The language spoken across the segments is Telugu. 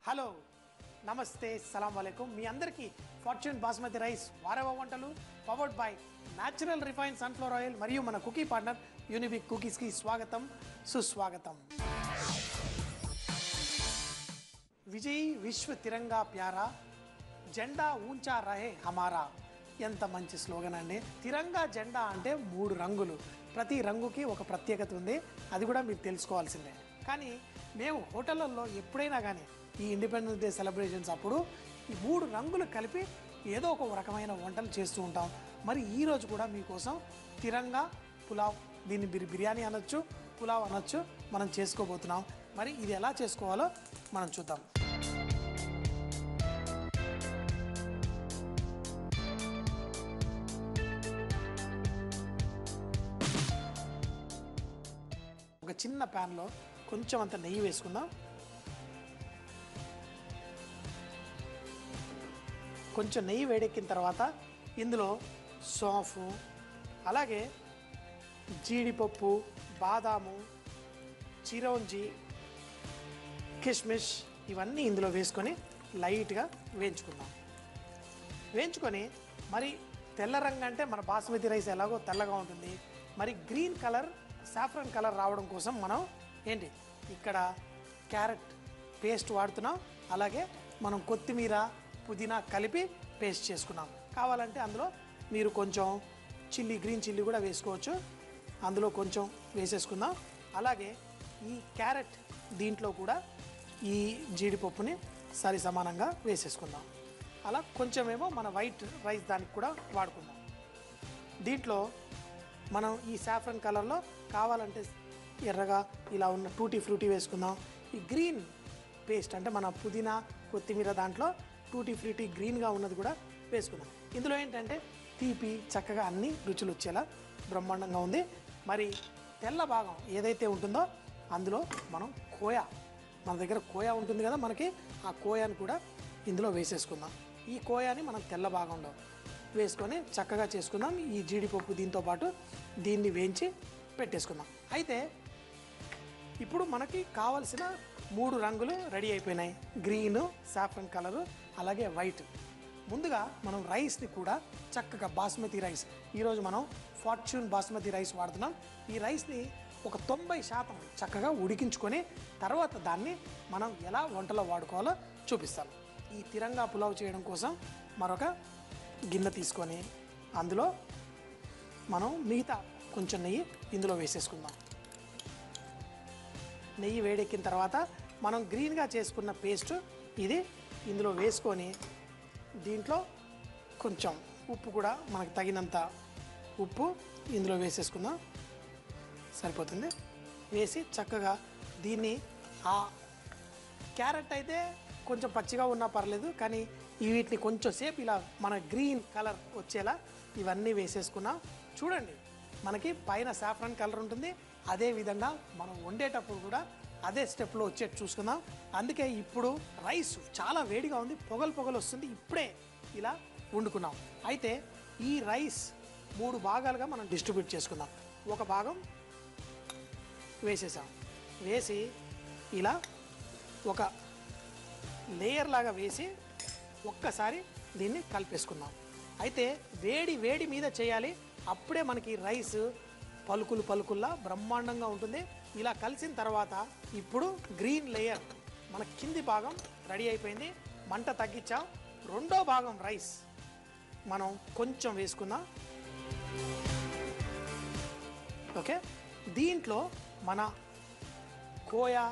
హలో నమస్తే సలాం వాలేకుమ్ మీ అందరికీ ఫార్చ్యూన్ బాస్మతి రైస్ వారవ వంటలు powered by natural refine sunflower oil మరియు మన కుకీ పార్ట్నర్ యూనిబిక్ కుకీస్కి స్వాగతం సుస్వాగతం. విజయ్ విశ్వ తిరంగా ప్యారా జెండా ఊంచా రహే హమారా. ఎంత మంచి స్లోగన్ అండి. తిరంగా జెండా అంటే 3 రంగులు, ప్రతి రంగుకి ఒక ప్రత్యేకత ఉంది, అది కూడా మీరు తెలుసుకోవాల్సిందే. కానీ మేము హోటళ్ళల్లో ఎప్పుడైనా కానీ ఈ ఇండిపెండెన్స్ డే సెలబ్రేషన్స్ అప్పుడు ఈ 3 రంగులు కలిపి ఏదో ఒక రకమైన వంటలు చేస్తూ ఉంటాం. మరి ఈరోజు కూడా మీకోసం తిరంగా పులావ్, దీన్ని బిర్యానీ అనొచ్చు, పులావ్ అనొచ్చు, మనం చేసుకోబోతున్నాం. మరి ఇది ఎలా చేసుకోవాలో మనం చూద్దాం. ఒక చిన్న ప్యాన్లో కొంచెం అంత నెయ్యి వేసుకుందాం. కొంచెం నెయ్యి వేడెక్కిన తర్వాత ఇందులో సోంఫు, అలాగే జీడిపప్పు, బాదాము, చిరోంజి, కిస్మిస్ ఇవన్నీ ఇందులో వేసుకొని లైట్గా వేయించుకుందాం. వేయించుకొని మరి తెల్ల రంగు అంటే మన బాస్మతి రైస్ ఎలాగో తెల్లగా ఉంటుంది, మరి గ్రీన్ కలర్, సాఫ్రన్ కలర్ రావడం కోసం మనం ఇక్కడ క్యారెట్ పేస్ట్ వాడుతున్నాం. అలాగే మనం కొత్తిమీర, పుదీనా కలిపి పేస్ట్ చేసుకున్నాం. కావాలంటే అందులో మీరు కొంచెం గ్రీన్ చిల్లీ కూడా వేసుకోవచ్చు, అందులో కొంచెం వేసేసుకుందాం. అలాగే ఈ క్యారెట్ దీంట్లో కూడా ఈ జీడిపప్పుని సరి సమానంగా వేసేసుకుందాం. అలా కొంచెమేమో మన వైట్ రైస్ దానికి కూడా వాడుకుందాం. దీంట్లో మనం ఈ సాఫ్రన్ కలర్లో కావాలంటే ఎర్రగా ఇలా ఉన్న టూటీ ఫ్రూటీ వేసుకుందాం. ఈ గ్రీన్ పేస్ట్ అంటే మన పుదీనా, కొత్తిమీర దాంట్లో టూటీ ఫ్రూటీ గ్రీన్గా ఉన్నది కూడా వేసుకుందాం. ఇందులో ఏంటంటే తీపి చక్కగా అన్ని రుచులు వచ్చేలా బ్రహ్మాండంగా ఉంది. మరి తెల్ల భాగం ఏదైతే ఉంటుందో అందులో మనం కోయా, మన దగ్గర కోయా ఉంటుంది కదా, మనకి ఆ కోయాని కూడా ఇందులో వేసేసుకుందాం. ఈ కోయాని మనం తెల్ల భాగంలో వేసుకొని చక్కగా చేసుకుందాం. ఈ జీడిపప్పు దీంతో పాటు దీన్ని వేయించి పెట్టేసుకుందాం. అయితే ఇప్పుడు మనకి కావలసిన 3 రంగులు రెడీ అయిపోయినాయి, గ్రీను, సాఫ్రన్ కలరు, అలాగే వైట్. ముందుగా మనం రైస్ని కూడా చక్కగా బాస్మతి రైస్, ఈరోజు మనం ఫార్చ్యూన్ బాస్మతి రైస్ వాడుతున్నాం. ఈ రైస్ని ఒక 90% చక్కగా ఉడికించుకొని తర్వాత దాన్ని మనం ఎలా వంటలో వాడుకోవాలో చూపిస్తాను. ఈ తిరంగా పులావ్ చేయడం కోసం మరొక గిన్నె తీసుకొని అందులో మనం మిగతా కొంచెం నెయ్యి ఇందులో వేసేసుకుందాం. నెయ్యి వేడెక్కిన తర్వాత మనం గ్రీన్గా చేసుకున్న పేస్ట్ ఇది ఇందులో వేసుకొని దీంట్లో కొంచెం ఉప్పు కూడా మనకు తగినంత ఉప్పు ఇందులో వేసేసుకుందాం, సరిపోతుంది. వేసి చక్కగా దీన్ని, ఆ క్యారెట్ అయితే కొంచెం పచ్చిగా ఉన్నా పర్లేదు, కానీ వీటిని కొంచెం సేపు ఇలా మన గ్రీన్ కలర్ వచ్చేలా ఇవన్నీ వేసేసుకున్నాం. చూడండి, మనకి పైన సాఫ్రాన్ కలర్ ఉంటుంది, అదే విధంగా మనం వండేటప్పుడు కూడా అదే స్టెప్లో వచ్చేట్టు చూసుకుందాం. అందుకే ఇప్పుడు రైస్ చాలా వేడిగా ఉంది, పొగలు వస్తుంది, ఇప్పుడే ఇలా వండుకున్నాం. అయితే ఈ రైస్ 3 భాగాలుగా మనం డిస్ట్రిబ్యూట్ చేసుకుందాం. ఒక భాగం వేసేసాం, వేసి ఇలా ఒక లేయర్ లాగా వేసి ఒక్కసారి దీన్ని కలిపేసుకుందాం. అయితే వేడి మీద చేయాలి, అప్పుడే మనకి రైస్ పలుకుల్లా బ్రహ్మాండంగా ఉంటుంది. ఇలా కలిసిన తర్వాత ఇప్పుడు గ్రీన్ లేయర్ మన కింది భాగం రెడీ అయిపోయింది. మంట తగ్గించాం. రెండో భాగం రైస్ మనం కొంచెం వేసుకుందాం. ఓకే, దీంట్లో మన కోయా,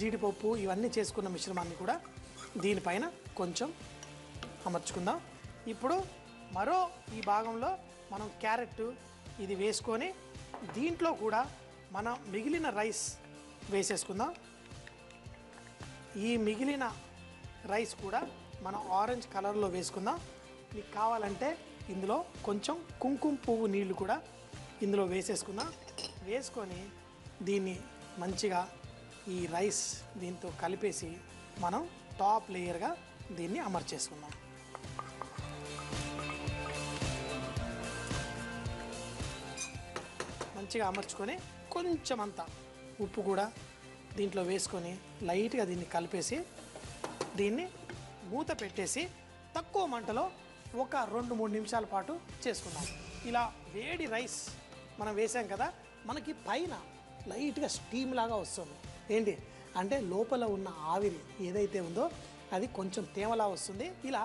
జీడిపప్పు ఇవన్నీ చేసుకున్న మిశ్రమాన్ని కూడా దీనిపైన కొంచెం అమర్చుకుందాం. ఇప్పుడు మరో ఈ భాగంలో మనం క్యారెట్ ఇది వేసుకొని దీంట్లో కూడా మన మిగిలిన రైస్ వేసేసుకుందాం. ఈ మిగిలిన రైస్ కూడా మనం ఆరెంజ్ కలర్లో వేసుకుందాం. మీకు కావాలంటే ఇందులో కొంచెం కుంకుమ పువ్వు నీళ్ళు కూడా ఇందులో వేసేసుకుందాం. వేసుకొని దీన్ని మంచిగా ఈ రైస్ దీంతో కలిపేసి మనం టాప్ లేయర్గా దీన్ని అమర్చేసుకుందాం. మంచిగా అమర్చుకొని కొంచెం అంత ఉప్పు కూడా దీంట్లో వేసుకొని లైట్గా దీన్ని కలిపేసి దీన్ని మూత పెట్టేసి తక్కువ మంటలో ఒక 2-3 నిమిషాల పాటు చేసుకుందాం. ఇలా వేడి రైస్ మనం వేసాం కదా, మనకి పైన లైట్గా స్టీమ్ లాగా వస్తుంది. ఏంటి అంటే లోపల ఉన్న ఆవిరి ఏదైతే ఉందో అది కొంచెం తేమలా వస్తుంది. ఇలా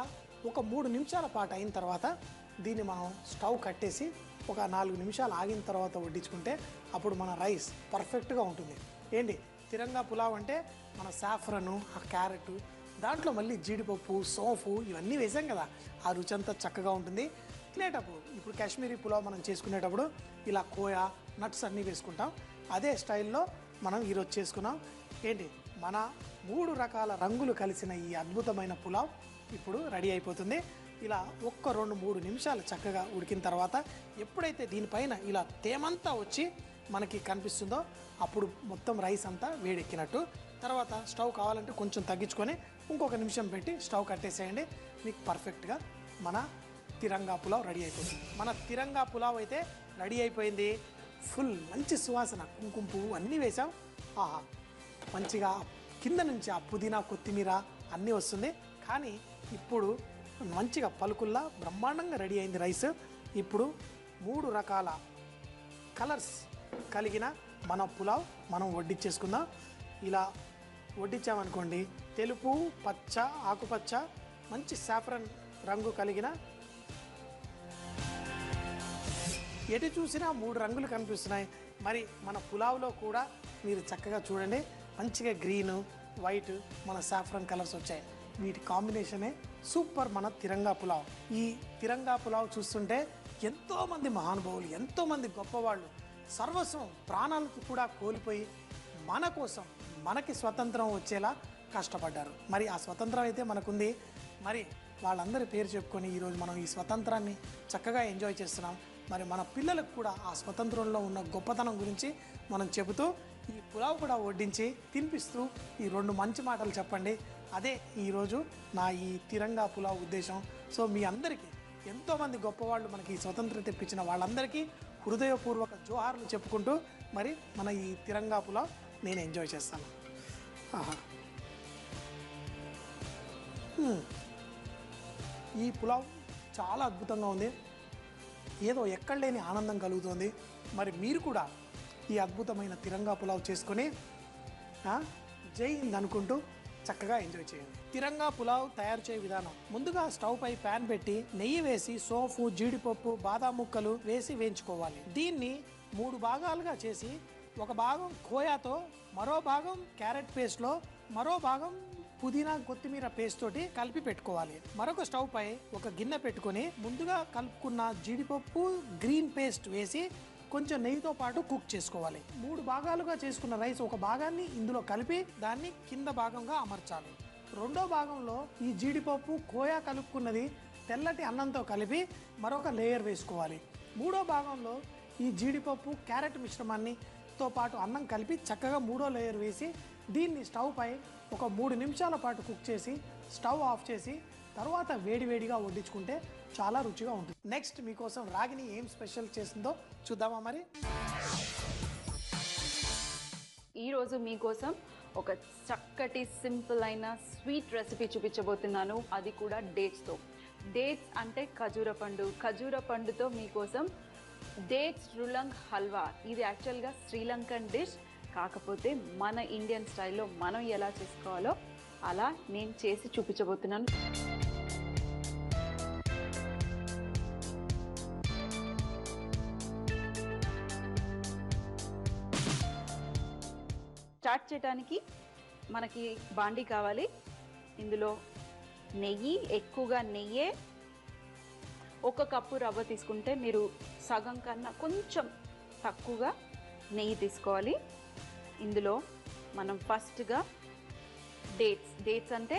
ఒక 3 నిమిషాల పాటు అయిన తర్వాత దీన్ని మనం స్టవ్ కట్టేసి ఒక 4 నిమిషాలు ఆగిన తర్వాత వడ్డించుకుంటే అప్పుడు మన రైస్ పర్ఫెక్ట్గా ఉంటుంది. ఏంటి తిరంగా పులావ్ అంటే మన సాఫ్రను, ఆ క్యారెట్, దాంట్లో మళ్ళీ జీడిపప్పు, సోంఫు ఇవన్నీ వేసాం కదా, ఆ రుచి అంతా చక్కగా ఉంటుంది. తినేటప్పుడు ఇప్పుడు కాశ్మీరీ పులావ్ మనం చేసుకునేటప్పుడు ఇలా కోయా నట్స్ అన్నీ వేసుకుంటాం. అదే స్టైల్లో మనం ఈరోజు చేసుకున్నాం. ఏంటి మన 3 రకాల రంగులు కలిసిన ఈ అద్భుతమైన పులావ్ ఇప్పుడు రెడీ అయిపోతుంది. ఇలా ఒక్క 2-3 నిమిషాలు చక్కగా ఉడికిన తర్వాత ఎప్పుడైతే దీనిపైన ఇలా తేమంతా వచ్చి మనకి కనిపిస్తుందో అప్పుడు మొత్తం రైస్ అంతా వేడెక్కినట్టు. తర్వాత స్టవ్ కావాలంటే కొంచెం తగ్గించుకొని ఇంకొక నిమిషం పెట్టి స్టవ్ కట్టేసేయండి. మీకు పర్ఫెక్ట్గా మన తిరంగా పులావ్ రెడీ అయిపోతుంది. మన తిరంగా పులావ్ అయితే రెడీ అయిపోయింది. ఫుల్ మంచి సువాసన, కుంకుమ పువ్వు అన్నీ వేసాం. ఆహా, మంచిగా కింద నుంచి ఆ పుదీనా, కొత్తిమీర అన్నీ వస్తుంది. కానీ ఇప్పుడు మంచిగా పలుకుల్లా బ్రహ్మాండంగా రెడీ అయింది రైస్. ఇప్పుడు 3 రకాల కలర్స్ కలిగిన మన పులావ్ మనం వడ్డించేసుకుందాం. ఇలా వడ్డించామనుకోండి, తెలుపు, పచ్చ, ఆకుపచ్చ, మంచి సాఫ్రన్ రంగు కలిగిన, ఎటు చూసినా 3 రంగులు కనిపిస్తున్నాయి. మరి మన పులావ్లో కూడా మీరు చక్కగా చూడండి, మంచిగా గ్రీను, వైట్, మన సాఫ్రన్ కలర్స్ వచ్చాయి. వీటి కాంబినేషనే సూపర్ మన తిరంగా పులావ్. ఈ తిరంగా పులావ్ చూస్తుంటే ఎంతోమంది మహానుభావులు, ఎంతోమంది గొప్పవాళ్ళు సర్వస్వం ప్రాణాలకు కూడా కోల్పోయి మన కోసం, మనకి స్వతంత్రం వచ్చేలా కష్టపడ్డారు. మరి ఆ స్వతంత్రం అయితే మనకుంది. మరి వాళ్ళందరి పేరు చెప్పుకొని ఈరోజు మనం ఈ స్వతంత్రాన్ని చక్కగా ఎంజాయ్ చేస్తున్నాం. మరి మన పిల్లలకు కూడా ఆ స్వతంత్రంలో ఉన్న గొప్పతనం గురించి మనం చెబుతూ ఈ పులావ్ కూడా వడ్డించి తినిపిస్తూ ఈ 2 మంచి మాటలు చెప్పండి. అదే ఈరోజు నా ఈ తిరంగా పులావ్ ఉద్దేశం. సో మీ అందరికీ, ఎంతోమంది గొప్పవాళ్ళు మనకి ఈ స్వతంత్రం తెప్పించిన వాళ్ళందరికీ హృదయపూర్వక జోహార్లు చెప్పుకుంటూ మరి మన ఈ తిరంగా పులావ్ నేను ఎంజాయ్ చేస్తాను. ఆహా, ఈ పులావ్ చాలా అద్భుతంగా ఉంది. ఏదో ఎక్కడ లేని ఆనందం కలుగుతుంది. మరి మీరు కూడా ఈ అద్భుతమైన తిరంగా పులావ్ చేసుకొని జై హింద్ అనుకుంటూ చక్కగా ఎంజాయ్ చేయండి. తిరంగా పులావ్ తయారు చేయ విధానం: ముందుగా స్టవ్ పై ప్యాన్ పెట్టి నెయ్యి వేసి సోంపు, జీడిపప్పు, బాదాం ముక్కలు వేసి వేయించుకోవాలి. దీన్ని 3 భాగాలుగా చేసి ఒక భాగం కోయాతో, మరో భాగం క్యారెట్ పేస్ట్లో, మరో భాగం పుదీనా, కొత్తిమీర పేస్ట్ తోటి కలిపి పెట్టుకోవాలి. మరొక స్టవ్ పై ఒక గిన్నె పెట్టుకొని ముందుగా కలుపుకున్న జీడిపప్పు, గ్రీన్ పేస్ట్ వేసి కొంచెం నెయ్యితో పాటు కుక్ చేసుకోవాలి. 3 భాగాలుగా చేసుకున్న రైస్ ఒక భాగాన్ని ఇందులో కలిపి దాన్ని కింద భాగంగా అమర్చాలి. రెండో భాగంలో ఈ జీడిపప్పు, కోయా కలుపుకున్నది తెల్లటి అన్నంతో కలిపి మరొక లేయర్ వేసుకోవాలి. మూడో భాగంలో ఈ జీడిపప్పు, క్యారెట్ మిశ్రమాన్ని తో పాటు అన్నం కలిపి చక్కగా 3వ లేయర్ వేసి దీన్ని స్టవ్ పై ఒక 3 నిమిషాల పాటు కుక్ చేసి స్టవ్ ఆఫ్ చేసి తర్వాత వేడివేడిగా వడ్డించుకుంటే చాలా రుచిగా ఉంటుంది. నెక్స్ట్ మీకోసం రాగిని ఏం స్పెషల్ చేసిందో చూద్దామా? మరి ఈరోజు మీకోసం ఒక చక్కటి సింపుల్ అయిన స్వీట్ రెసిపీ చూపించబోతున్నాను. అది కూడా డేట్స్తో. డేట్స్ అంటే ఖజూర పండు. ఖజూర పండుతో మీకోసం డేట్స్ రులంగ్ హల్వా. ఇది యాక్చువల్గా శ్రీలంకన్ డిష్, కాకపోతే మన ఇండియన్ స్టైల్లో మనం ఎలా చేసుకోవాలో అలా నేను చేసి చూపించబోతున్నాను. స్టార్ట్ చేయడానికి మనకి బాండీ కావాలి. ఇందులో నెయ్యి, ఎక్కువగా నెయ్యే. 1 కప్పు రవ్వ తీసుకుంటే మీరు సగం కన్నా కొంచెం తక్కువగా నెయ్యి తీసుకోవాలి. ఇందులో మనం ఫస్ట్గా డేట్స్ అంటే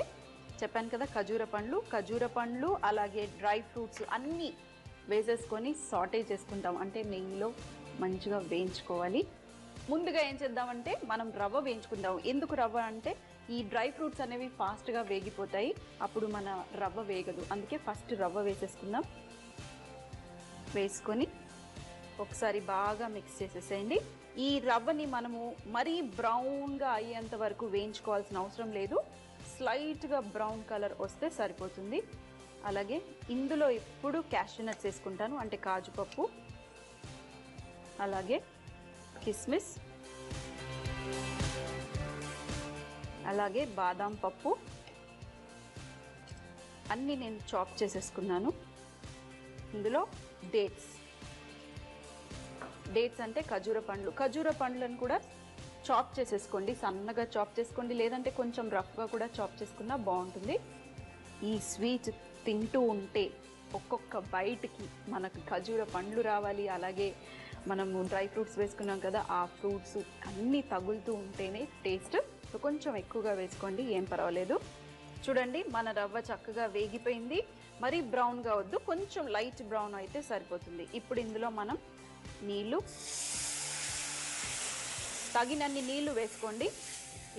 చెప్పాను కదా, ఖజూర పండ్లు అలాగే డ్రై ఫ్రూట్స్ అన్నీ వేసేసుకొని సాటే చేసుకుంటాం. అంటే నెయ్యిలో మంచిగా వేయించుకోవాలి. ముందుగా ఏం చేద్దామంటే మనం రవ్వ వేయించుకుందాం. ఎందుకు రవ్వ అంటే ఈ డ్రై ఫ్రూట్స్ అనేవి ఫాస్ట్గా వేగిపోతాయి, అప్పుడు మన రవ్వ వేగదు. అందుకే ఫస్ట్ రవ్వ వేసేసుకుందాం. వేసుకొని ఒకసారి బాగా మిక్స్ చేసేసేయండి. ఈ రవ్వని మనము మరీ బ్రౌన్గా అయ్యేంత వరకు వేయించుకోవాల్సిన అవసరం లేదు. స్లైట్గా బ్రౌన్ కలర్ వస్తే సరిపోతుంది. అలాగే ఇందులో ఇప్పుడు క్యాష్యూ నట్స్ వేసుకుంటాను, అంటే కాజు పప్పు, అలాగే కిస్మిస్, అలాగే బాదాం పప్పు అన్నీ నేను చాప్ చేసేసుకున్నాను. ఇందులో డేట్స్ అంటే ఖర్జూర పండ్లు. ఖర్జూర పండ్లను కూడా చాప్ చేసేసుకోండి, సన్నగా చాప్ చేసుకోండి, లేదంటే కొంచెం రఫ్గా కూడా చాప్ చేసుకున్నా బాగుంటుంది. ఈ స్వీట్ తింటూ ఉంటే ఒక్కొక్క బైట్కి మనకు ఖర్జూర పండ్లు రావాలి, అలాగే మనము డ్రై ఫ్రూట్స్ వేసుకున్నాం కదా, ఆ ఫ్రూట్స్ అన్నీ తగులుతూ ఉంటేనే టేస్ట్. కొంచెం ఎక్కువగా వేసుకోండి, ఏం పర్వాలేదు. చూడండి మన రవ్వ చక్కగా వేగిపోయింది. మరీ బ్రౌన్గా వద్దు, కొంచెం లైట్ బ్రౌన్ అయితే సరిపోతుంది. ఇప్పుడు ఇందులో మనం నీళ్ళు, తగినన్ని నీళ్లు వేసుకోండి.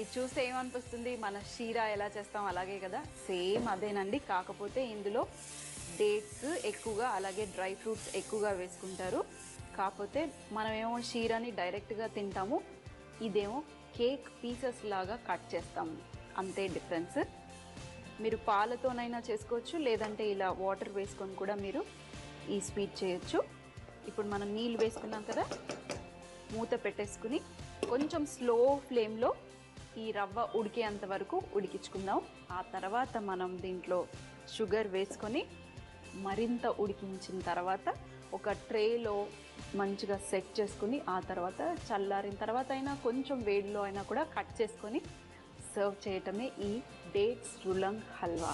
ఇది చూస్తే ఏమనిపిస్తుంది, మన షీరా ఎలా చేస్తాం అలాగే కదా, సేమ్ అదేనండి. కాకపోతే ఇందులో డేట్స్ ఎక్కువగా, అలాగే డ్రై ఫ్రూట్స్ ఎక్కువగా వేసుకుంటారు. కాకపోతే మనమేమో షీరాని డైరెక్ట్గా తింటాము, ఇదేమో కేక్ పీసెస్ లాగా కట్ చేస్తాము, అంతే డిఫరెన్స్. మీరు పాలతోనైనా చేసుకోవచ్చు, లేదంటే ఇలా వాటర్ వేసుకొని కూడా మీరు ఈ స్వీట్ చేయొచ్చు. ఇప్పుడు మనం నీళ్ళు వేసుకున్నాం కదా, మూత పెట్టేసుకుని కొంచెం స్లో ఫ్లేమ్లో ఈ రవ్వ ఉడికేంత వరకు ఉడికించుకుందాం. ఆ తర్వాత మనం దీంట్లో షుగర్ వేసుకొని మరింత ఉడికించిన తర్వాత ఒక ట్రేలో మంచిగా సెట్ చేసుకుని, ఆ తర్వాత చల్లారిన తర్వాత అయినా కొంచెం వేడిలో అయినా కూడా కట్ చేసుకొని సర్వ్ చేయటమే ఈ డేట్స్ రులంగ్ హల్వా.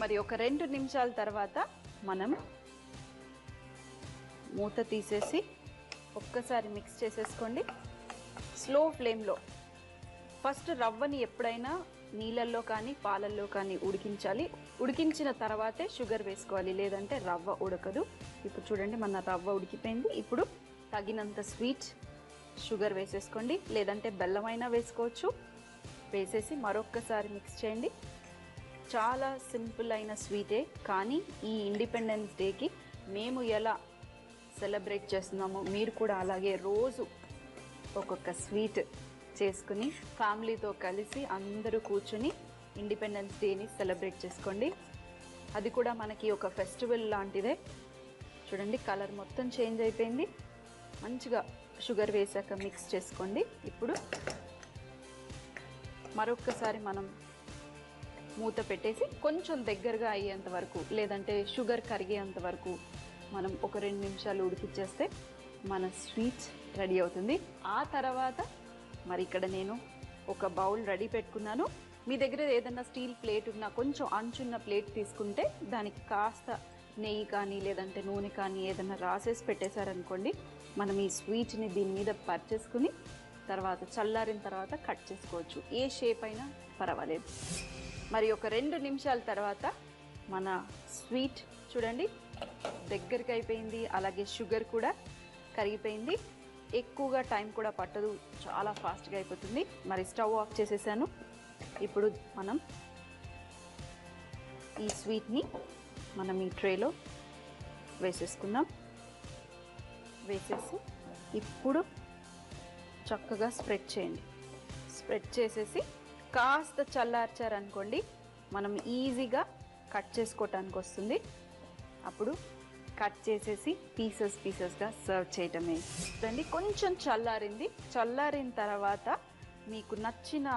మరి ఒక 2 నిమిషాల తర్వాత మనం మూత తీసేసి ఒక్కసారి మిక్స్ చేసేసుకోండి స్లో ఫ్లేమ్లో. ఫస్ట్ రవ్వని ఎప్పుడైనా నీళ్ళల్లో కానీ పాలల్లో కానీ ఉడికించాలి, ఉడికించిన తర్వాతే షుగర్ వేసుకోవాలి, లేదంటే రవ్వ ఉడకదు. ఇప్పుడు చూడండి మన రవ్వ ఉడికిపోయింది. ఇప్పుడు తగినంత స్వీట్ షుగర్ వేసేసుకోండి, లేదంటే బెల్లమైనా వేసుకోవచ్చు. వేసేసి మరొక్కసారి మిక్స్ చేయండి. చాలా సింపుల్ అయిన స్వీటే, కానీ ఈ ఇండిపెండెన్స్ డేకి మేము ఎలా సెలబ్రేట్ చేస్తున్నామో మీరు కూడా అలాగే రోజు ఒక్కొక్క స్వీట్ చేసుకుని ఫ్యామిలీతో కలిసి అందరూ కూర్చుని ఇండిపెండెన్స్ డేని సెలబ్రేట్ చేసుకోండి. అది కూడా మనకి ఒక ఫెస్టివల్ లాంటిదే. చూడండి కలర్ మొత్తం చేంజ్ అయిపోయింది. మంచిగా షుగర్ వేసాక మిక్స్ చేసుకోండి. ఇప్పుడు మరొక్కసారి మనం మూత పెట్టేసి కొంచెం దగ్గరగా అయ్యేంత వరకు, లేదంటే షుగర్ కరిగేంత వరకు మనం ఒక 2 నిమిషాలు ఉడికిచ్చేస్తే మన స్వీట్ రెడీ అవుతుంది. ఆ తర్వాత మరి ఇక్కడ నేను ఒక బౌల్ రెడీ పెట్టుకున్నాను. మీ దగ్గర ఏదైనా స్టీల్ ప్లేట్ ఉన్నా, కొంచెం అంచున్న ప్లేట్ తీసుకుంటే దానికి కాస్త నెయ్యి కానీ లేదంటే నూనె కానీ ఏదైనా రాసేసి పెట్టేశారనుకోండి, మనం ఈ స్వీట్ని దీని మీద పరిచేసుకుని తర్వాత చల్లారిన తర్వాత కట్ చేసుకోవచ్చు. ఏ షేప్ అయినా పర్వాలేదు. మరి ఒక 2 నిమిషాల తర్వాత మన స్వీట్ చూడండి దగ్గరికి అయిపోయింది, అలాగే షుగర్ కూడా కరిగిపోయింది. ఎక్కువగా టైం కూడా పట్టదు, చాలా ఫాస్ట్గా అయిపోతుంది. మరి స్టవ్ ఆఫ్ చేసేసాను. ఇప్పుడు మనం ఈ స్వీట్ని మనం ఈ ట్రేలో వేసేసుకుందాం. వేసేసి ఇప్పుడు చక్కగా స్ప్రెడ్ చేయండి. స్ప్రెడ్ చేసేసి కాస్త చల్లార్చారనుకోండి మనం ఈజీగా కట్ చేసుకోవటానికి వస్తుంది. అప్పుడు కట్ చేసేసి పీసెస్గా సర్వ్ చేయటమే. చూడండి కొంచెం చల్లారింది. చల్లారిన తర్వాత మీకు నచ్చిన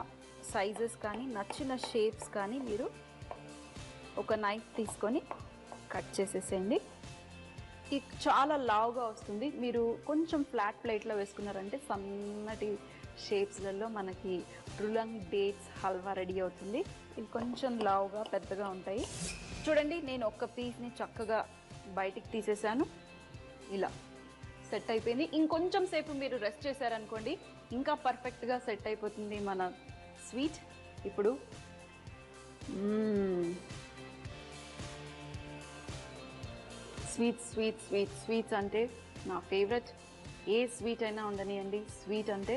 సైజెస్ కానీ నచ్చిన షేప్స్ కానీ మీరు ఒక నైఫ్ తీసుకొని కట్ చేసేసేయండి. ఇది చాలా లావుగా వస్తుంది. మీరు కొంచెం ఫ్లాట్ ప్లేట్లో వేసుకున్నారంటే సన్నటి షేప్స్లలో మనకి రులంగ్ డేట్స్ హల్వా రెడీ అవుతుంది. ఇది కొంచెం లావుగా పెద్దగా ఉంటాయి. చూడండి నేను ఒక పీస్ని చక్కగా బయటికి తీసేసాను. ఇలా సెట్ అయిపోయింది. ఇంకొంచెం సేపు మీరు రెస్ట్ చేశారనుకోండి ఇంకా పర్ఫెక్ట్గా సెట్ అయిపోతుంది మన స్వీట్. ఇప్పుడు స్వీట్స్ అంటే నా ఫేవరెట్. ఏ స్వీట్ అయినా ఉండనియండి, స్వీట్ అంటే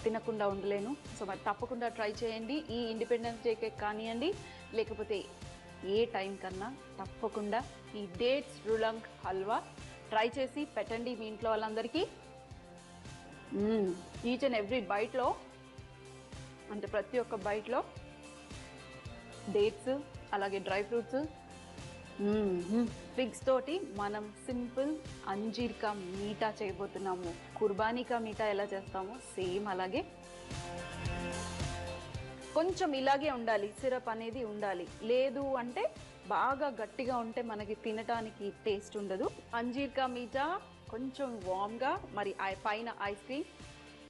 తినకుండా ఉండలేను. సో మరి తప్పకుండా ట్రై చేయండి. ఈ ఇండిపెండెన్స్ డేకే కానివ్వండి, లేకపోతే ఏ టైం కన్నా తప్పకుండా ఈ డేట్స్ రులంగ్ హల్వా ట్రై చేసి పెట్టండి మీ ఇంట్లో వాళ్ళందరికీ. ఈచ్ అండ్ ఎవ్రీ బైట్లో, అంటే ప్రతి ఒక్క బైట్లో డేట్స్, అలాగే డ్రై ఫ్రూట్స్, ఫిగ్స్ తోటి మనం సింపుల్ అంజీర్ కా మీఠా చేయబోతున్నాము. కుర్బానీ కా మీఠా ఎలా చేస్తామో సేమ్ అలాగే కొంచెం ఇలాగే ఉండాలి, సిరప్ అనేది ఉండాలి. లేదు అంటే బాగా గట్టిగా ఉంటే మనకి తినటానికి టేస్ట్ ఉండదు. అంజీర్ కా మీఠా కొంచెం వామ్గా, మరి పైన ఐస్ క్రీమ్,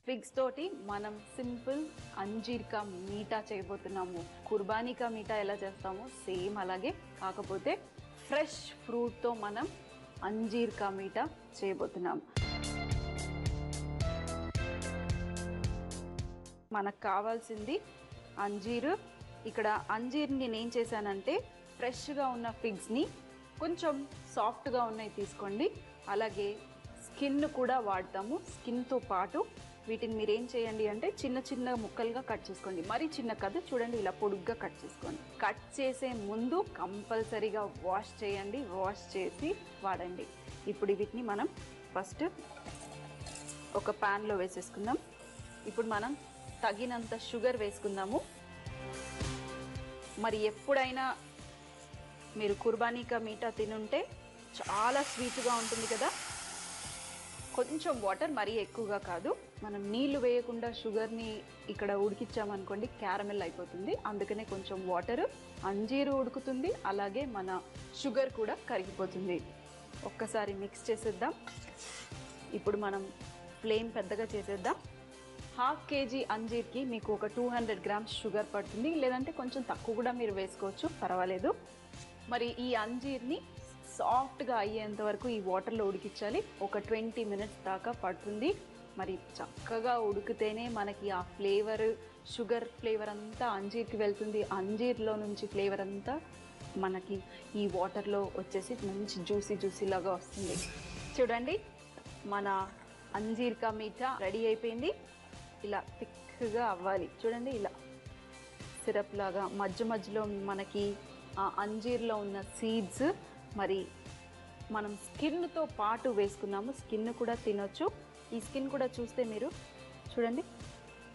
ఫిగ్స్ తోటి మనం సింపుల్ అంజీర్ కా మీఠా చేయబోతున్నాము. కుర్బానీ కా మీఠా ఎలా చేస్తామో సేమ్ అలాగే, కాకపోతే ఫ్రెష్ ఫ్రూట్తో మనం అంజీర్ కా మీఠా చేయబోతున్నాము. మనకు కావాల్సింది అంజీరు. ఇక్కడ అంజీర్ని నేను ఏం చేశానంటే ఫ్రెష్గా ఉన్న ఫిగ్స్ని కొంచెం సాఫ్ట్గా ఉన్నాయి తీసుకోండి. అలాగే స్కిన్ కూడా వాడతాము. స్కిన్తో పాటు వీటిని మీరు ఏం చేయండి అంటే చిన్న చిన్న ముక్కలుగా కట్ చేసుకోండి. మరీ చిన్న కాదు, చూడండి ఇలా పొడుగ్గా కట్ చేసుకోండి. కట్ చేసే ముందు కంపల్సరీగా వాష్ చేయండి, వాష్ చేసి వాడండి. ఇప్పుడు వీటిని మనం ఫస్ట్ ఒక ప్యాన్లో వేసేసుకుందాం. ఇప్పుడు మనం తగినంత షుగర్ వేసుకుందాము. మరి ఎప్పుడైనా మీరు కుర్బానీ కా మీఠా తినుంటే చాలా స్వీట్గా ఉంటుంది కదా. కొంచెం వాటర్, మరీ ఎక్కువగా కాదు. మనం నీళ్లు వేయకుండా షుగర్ని ఇక్కడ ఉడికించామనుకోండి క్యారమెల్ అయిపోతుంది. అందుకనే కొంచెం వాటర్, అంజీరు ఉడుకుతుంది, అలాగే మన షుగర్ కూడా కరిగిపోతుంది. ఒక్కసారి మిక్స్ చేసేద్దాం. ఇప్పుడు మనం ఫ్లేమ్ పెద్దగా చేసేద్దాం. 1/2 kg అంజీర్కి మీకు ఒక 200 grams షుగర్ పడుతుంది, లేదంటే కొంచెం తక్కువ కూడా మీరు వేసుకోవచ్చు, పర్వాలేదు. మరి ఈ అంజీర్ని సాఫ్ట్గా అయ్యేంత వరకు ఈ వాటర్లో ఉడికించాలి. ఒక 20 minutes దాకా పడుతుంది. మరి చక్కగా ఉడికితేనే మనకి ఆ ఫ్లేవర్, షుగర్ ఫ్లేవర్ అంతా అంజీర్కి వెళ్తుంది. అంజీర్లో నుంచి ఫ్లేవర్ అంతా మనకి ఈ వాటర్లో వచ్చేసి మంచి జ్యూసీ లాగా వస్తుంది. చూడండి, మన అంజీర్ కా మీఠా రెడీ అయిపోయింది. ఇలా థిక్గా అవ్వాలి. చూడండి, ఇలా సిరప్ లాగా మధ్యలో మనకి ఆ అంజీర్లో ఉన్న సీడ్స్, మరి మనం స్కిన్తో పాటు వేసుకున్నాము. స్కిన్ కూడా తినొచ్చు. ఈ స్కిన్ కూడా చూస్తే మీరు చూడండి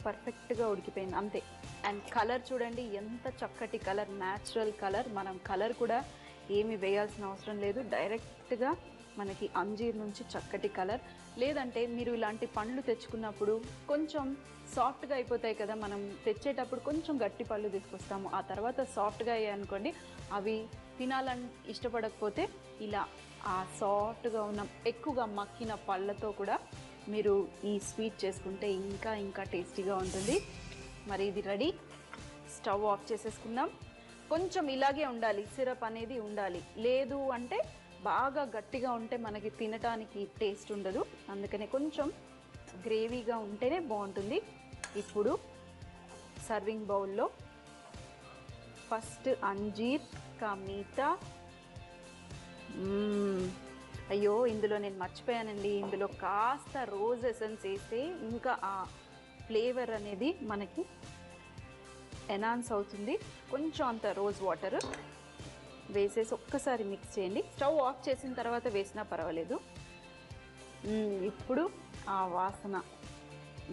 పర్ఫెక్ట్గా ఉడికిపోయింది అంతే. అండ్ కలర్ చూడండి ఎంత చక్కటి కలర్, న్యాచురల్ కలర్. మనం కలర్ కూడా ఏమి వేయాల్సిన అవసరం లేదు, డైరెక్ట్గా మనకి అంజీర్ నుంచి చక్కటి కలర్. లేదంటే మీరు ఇలాంటి పండ్లు తెచ్చుకున్నప్పుడు కొంచెం సాఫ్ట్గా అయిపోతాయి కదా, మనం తెచ్చేటప్పుడు కొంచెం గట్టి పళ్ళు తీసుకొస్తాము, ఆ తర్వాత సాఫ్ట్గా అయ్యాయి అనుకోండి, అవి తినాలని ఇష్టపడకపోతే ఇలా ఆ సాఫ్ట్గా ఉన్న ఎక్కువగా మక్కిన పళ్ళతో కూడా మీరు ఈ స్వీట్ చేసుకుంటే ఇంకా టేస్టీగా ఉంటుంది. మరి ఇది రెడీ. స్టవ్ ఆఫ్ చేసేసుకుందాం. కొంచెం ఇలాగే ఉండాలి, సిరప్ అనేది ఉండాలి. లేదు అంటే బాగా గట్టిగా ఉంటే మనకి తినటానికి టేస్ట్ ఉండదు. అందుకనే కొంచెం గ్రేవీగా ఉంటేనే బాగుంటుంది. ఇప్పుడు సర్వింగ్ బౌల్లో ఫస్ట్ అంజీర్ కా మీఠా. అయ్యో, ఇందులో నేను మర్చిపోయానండి, ఇందులో కాస్త రోజ్ ఎసెన్స్ వేస్తే ఇంకా ఆ ఫ్లేవర్ అనేది మనకి ఎనాన్స్ అవుతుంది. కొంచెం అంత రోజ్ వాటర్ వేసేసి ఒక్కసారి మిక్స్ చేయండి. స్టవ్ ఆఫ్ చేసిన తర్వాత వేసినా పర్వాలేదు. ఇప్పుడు ఆ వాసన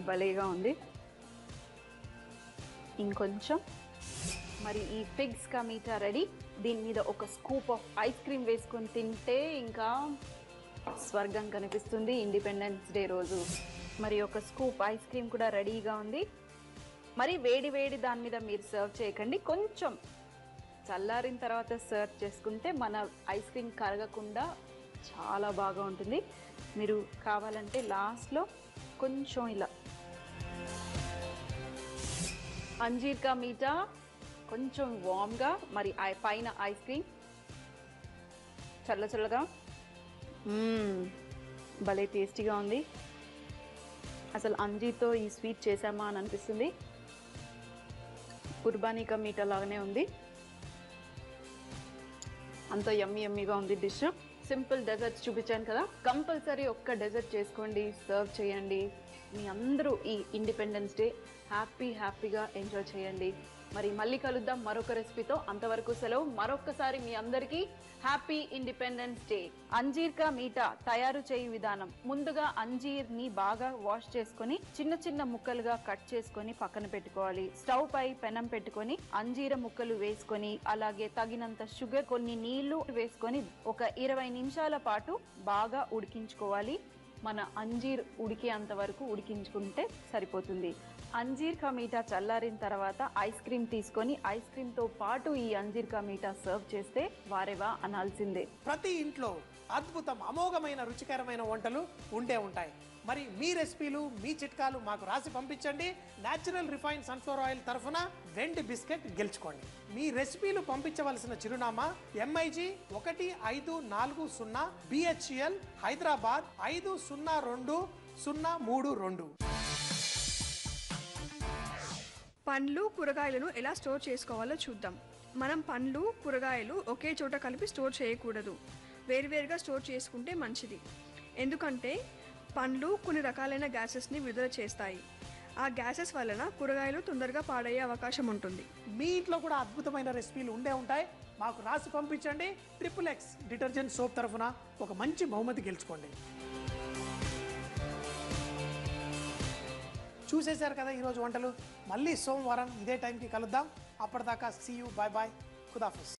భలేగా ఉంది. ఇంకొంచెం. మరి ఈ ఫిగ్స్ కా మీఠా రెడీ. దీని మీద ఒక స్కూప్ ఆఫ్ ఐస్ క్రీమ్ వేసుకొని తింటే ఇంకా స్వర్గం కనిపిస్తుంది ఇండిపెండెన్స్ డే రోజు. మరి ఒక స్కూప్ ఐస్ క్రీమ్ కూడా రెడీగా ఉంది. మరి వేడి దాని మీద మీరు సర్వ్ చేయకండి, కొంచెం చల్లారిన తర్వాత సర్వ్ చేసుకుంటే మన ఐస్ క్రీమ్ కరగకుండా చాలా బాగా ఉంటుంది. మీరు కావాలంటే లాస్ట్లో కొంచెం ఇలా అంజీర్ కా మీఠా కొంచెం వామ్గా, మరి పైన ఐస్ క్రీమ్ చల్లగా భలే టేస్టీగా ఉంది. అసలు అంజీర్తో ఈ స్వీట్ చేసామా అని అనిపిస్తుంది. కుర్బానీ కా మీఠా లాగానే ఉంది, అంత యమ్మీగా ఉంది డిష్. సింపుల్ డెజర్ట్స్ చూపించాను కదా, కంపల్సరీ ఒక్క డెజర్ట్ చేసుకోండి, సర్వ్ చేయండి. మీ అందరూ ఈ ఇండిపెండెన్స్ డే హ్యాపీగా ఎంజాయ్ చేయండి. మరి మళ్ళీ కలుద్దాం మరొక రెసిపీతో. అంతవరకు సెలవు. మరొక్కసారి మీ అందరికీ happy independence day. అంజీర్ ka meetha తయారు చేయు విధానం. ముందుగా అంజీర్ ని బాగా వాష్ చేసుకొని చిన్న చిన్న ముక్కలుగా కట్ చేసుకొని పక్కన పెట్టుకోవాలి. స్టవ్ పై పెనం పెట్టుకొని అంజీర ముక్కలు వేసుకొని అలాగే తగినంత షుగర్, కొన్ని నీళ్లు వేసుకొని ఒక 20 నిమిషాల పాటు బాగా ఉడికించుకోవాలి. మన అంజీర్ ఉడికేంత వరకు ఉడికించుకుంటే సరిపోతుంది. అంజీర్ కా మీఠా చల్లారిన తర్వాత ఐస్ క్రీమ్ తీసుకొని ఐస్ క్రీమ్ తో పాటు ఈ అంజీర్ కా మీఠా సర్వ్ చేస్తే వారేవా అనాల్సిందే. ప్రతి ఇంట్లో అద్భుతం, అమోఘమైన, రుచికరమైన వంటలు ఉండే ఉంటాయి. మరి మీ రెసిపీలు, మీ చిట్కాలు మాకు రాసి పంపించండి. న్యాచురల్ రిఫైన్ సన్ఫ్లవర్ ఆయిల్ తరఫున వెండి బిస్కెట్ గెలుచుకోండి. మీ రెసిపీలు పంపించవలసిన చిరునామా MIG 1540 BHL హైదరాబాద్ 502032. పండ్లు కూరగాయలను ఎలా స్టోర్ చేసుకోవాలో చూద్దాం. మనం పండ్లు కూరగాయలు ఒకే చోట కలిపి స్టోర్ చేయకూడదు. వేరువేరుగా స్టోర్ చేసుకుంటే మంచిది. ఎందుకంటే పండ్లు కొన్ని రకాలైన గ్యాసెస్ని విడుదల చేస్తాయి. ఆ గ్యాసెస్ వలన కూరగాయలు తొందరగా పాడయ్యే అవకాశం ఉంటుంది. మీ ఇంట్లో కూడా అద్భుతమైన రెసిపీలు ఉండే ఉంటాయి. మాకు రాసి పంపించండి. XXX డిటర్జెంట్ సోప్ తరఫున ఒక మంచి బహుమతి గెలుచుకోండి. చూసేశారు కదా ఈరోజు వంటలు. మళ్ళీ సోమవారం ఇదే టైంకి కలుద్దాం. అప్పటిదాకా సీ యూ, బాయ్ బాయ్, ఖుదాఫిజ్.